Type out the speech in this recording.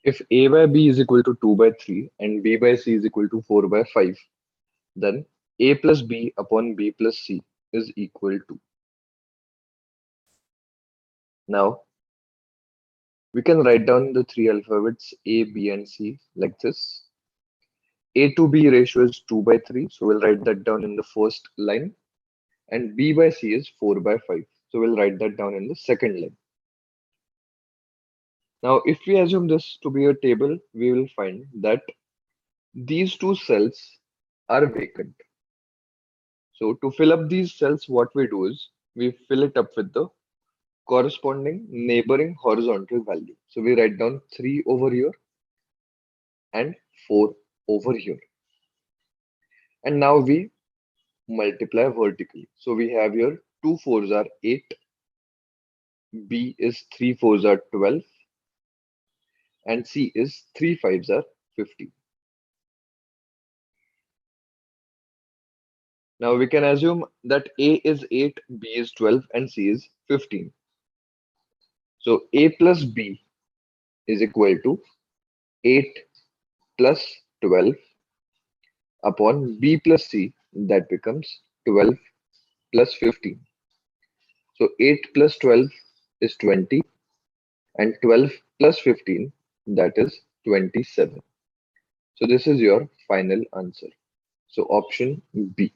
If A by B is equal to 2 by 3 and B by C is equal to 4 by 5, then A plus B upon B plus C is equal to. Now, we can write down the three alphabets A, B, and C like this. A to B ratio is 2 by 3, so we'll write that down in the first line. And B by C is 4 by 5, so we'll write that down in the second line. Now, if we assume this to be a table, we will find that these two cells are vacant. So to fill up these cells, what we do is we fill it up with the corresponding neighboring horizontal value. So we write down 3 over here and 4 over here. And now we multiply vertically. So we have here 2 fours are 8, B is 3 fours are 12, and C is 3 fives are 50. Now we can assume that A is 8, B is 12, and C is 15. So A plus B is equal to 8 plus 12 upon B plus C, that becomes 12 plus 15. So 8 plus 12 is 20 and 12 plus 15, that is 27. So this is your final answer. So option B.